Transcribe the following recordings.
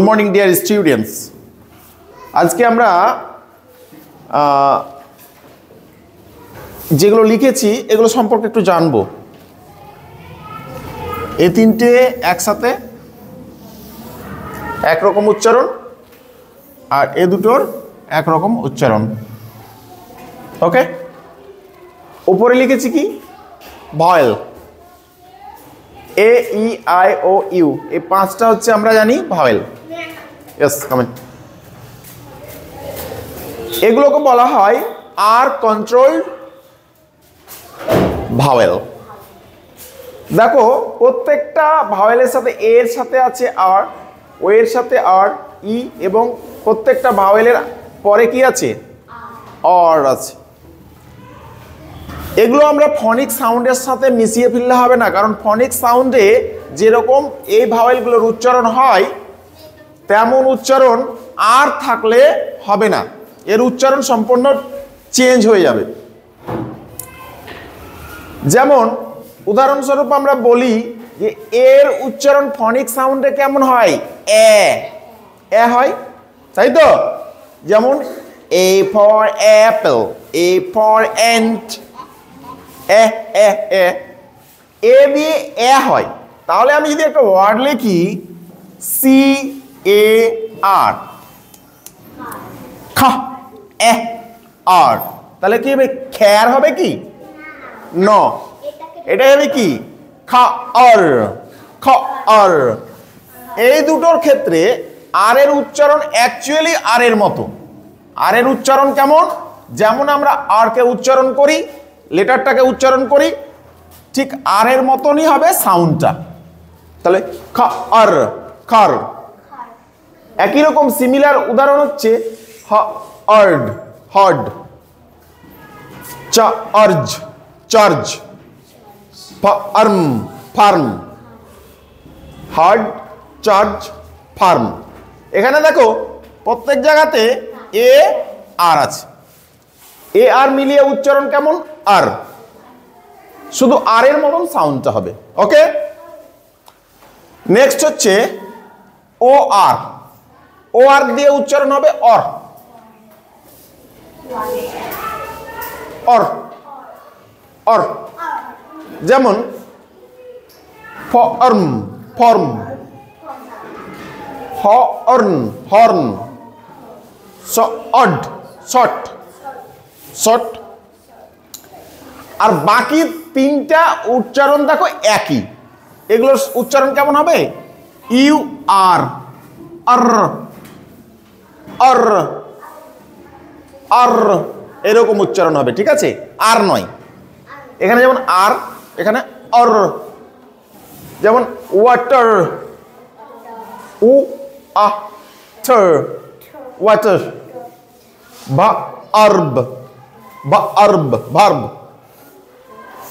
Good morning dear students. আজকে আমরা যেগুলো লিখেছি এগুলো সম্পর্কে একটু জানবো। এই তিনটে একসাথে একরকম উচ্চারণ আর এ দুটোর একরকম উচ্চারণ। ওকে, উপরে লিখেছি কি ভয়েল, এ ই আই ও ইউ, এই পাঁচটা হচ্ছে আমরা জানি ভাওয়েল। Yes, comment. এগুলোকে বলা হয় আর কন্ট্রোলড ভাওয়েল। দেখো প্রত্যেকটা ভাওয়েলের সাথে এর সাথে আছে আর, ও এর সাথে আর, ই, এবং প্রত্যেকটা ভাওয়েলের পরে কি আছে অর আছে। এগুলো আমরা ফনিক সাউন্ডের সাথে মিশিয়ে ফেললে হবে না, কারণ ফনিক সাউন্ডে যেরকম এই ভাওয়েলগুলোর উচ্চারণ হয় তেমন উচ্চারণ আর থাকলে হবে না, এর উচ্চারণ সম্পূর্ণ চেঞ্জ হয়ে যাবে। যেমন উদাহরণস্বরূপ আমরা বলি যে এর উচ্চারণ ফনিক সাউন্ডে কেমন হয়, এ হয়, তাই তো? যেমন A for apple, A for ant, A A A A দিয়ে এ হয়। তাহলে আমি যদি একটা ওয়ার্ড লিখি সি এ আর, খা এ আর, তাহলে কি হবে? খ্যার হবে কি? ন, এটা হবে কি? খা আর, খ আর। এই দুটোর ক্ষেত্রে আর এর উচ্চারণ অ্যাকচুয়ালি আর এর মতো। আর এর উচ্চারণ কেমন? যেমন আমরা আর কে উচ্চারণ করি, লেটারটাকে উচ্চারণ করি, ঠিক আর এর মতনই হবে সাউন্ডটা। তাহলে খা আর, খার। একই রকম সিমিলার উদাহরণ হচ্ছে hard, hard, charge, charge, farm, farm, hard, charge, farm. এখানে দেখো প্রত্যেক জায়গাতে এ আর আছে, এ আর মিলিয়ে উচ্চারণ কেমন? আর, শুধু আর এর মতন সাউন্ডটা হবে। ওকে, নেক্সট হচ্ছে ও আর, ও আর দিয়ে উচ্চারণ হবে অর, অর, অর। যেমন form, form, horn, horn, short, short, short. আর বাকি তিনটা উচ্চারণ দেখো একই। এগুলোর উচ্চারণ কেমন হবে? ইউ আর, আর, আর, আর, এরকম উচ্চারণ হবে, ঠিক আছে? আর নয়। এখানে যেমন আর, এখানে অর। যেমন ওয়াটার, উ আটার, water. Verb, verb, verb.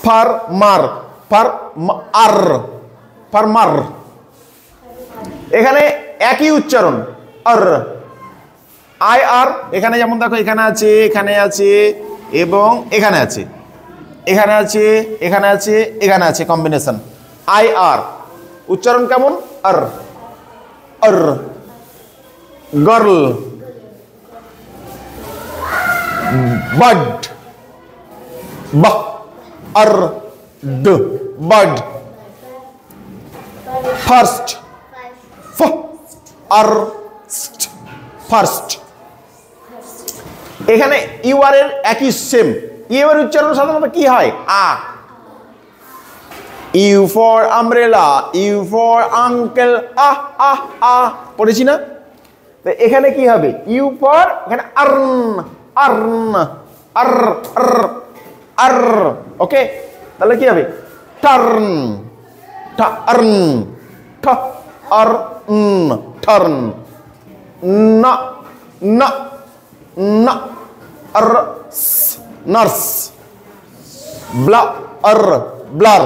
Farmer, farmer, farmer. এখানে একই উচ্চারণ আর, আই আর। এখানে যেমন দেখো এখানে আছে, এখানে আছে, এবং এখানে আছে, এখানে আছে, এখানে আছে, এখানে আছে, কম্বিনেশন আই আর। উচ্চারণ কেমন? আর, আর। গার্ল, বার্ড, বা আর ড, বার্ড। ফার্স্ট, ফ আর ফার্স্ট। এখানে ইউ আর এর একই সেম। ইউ এর উচ্চারণ সাধারণত কি হয়? আ। U for umbrella, U for uncle, ah ah ah, পড়েছি না? তো এখানে কি হবে? ইউ ফর, এখানে আর্ন, আর্ন, আর, আর, আর। ওকে, তাহলে কি হবে? Turn, turn, turn, turn. না, না, না, আর, নার্স। Blur, blur.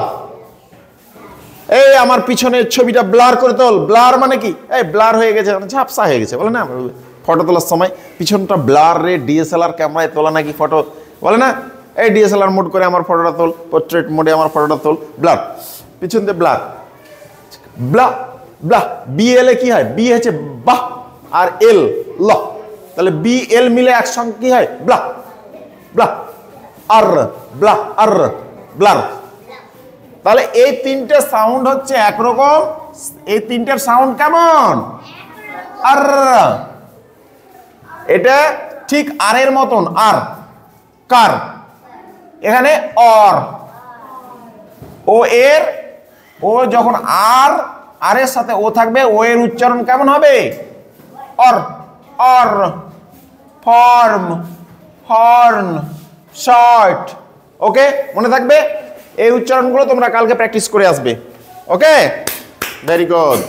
এই আমার পিছনের ছবিটা ব্লার করে তোল। ব্লার মানে কি? এই ব্লার হয়ে গেছে, ঝাপসা হয়ে গেছে, বলে না ফটো তোলার সময় পিছনটা ব্লার রে, ডিএসএলআর ক্যামেরায় তোলা নাকি ফটো, বলে না এই ডিএসএলআর মোড করে আমার ফটোটা তোল, পোর্ট্রেট মোডে আমার ফটোটা তোল, ব্লার, পিছন দিয়ে ব্লার। ব্লা, ব্লাহ, বি এল এ কি হয়? বি হচ্ছে বাহ আর এল ল, তাহলে বি এল মিলে একসঙ্গে কি হয়? ব্লাহ ব্লাহ আর ব্লাহ আর ব্লার। তাহলে এই তিনটে সাউন্ড হচ্ছে একরকম, এই তিনটের সাউন্ড কেমন? আর। এটা ঠিক আর এর মতন, আর কার, এখানে অর, ও এর, ও যখন আর আর এর সাথে ও থাকবে, ও এর উচ্চারণ কেমন হবে? Or or. Form, horn, short. Okay, মনে থাকবে? এই উচ্চারণগুলো তোমরা কালকে প্র্যাকটিস করে আসবে। ওকে, ভেরি গুড,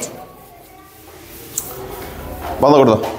বন্ধ করে দাও।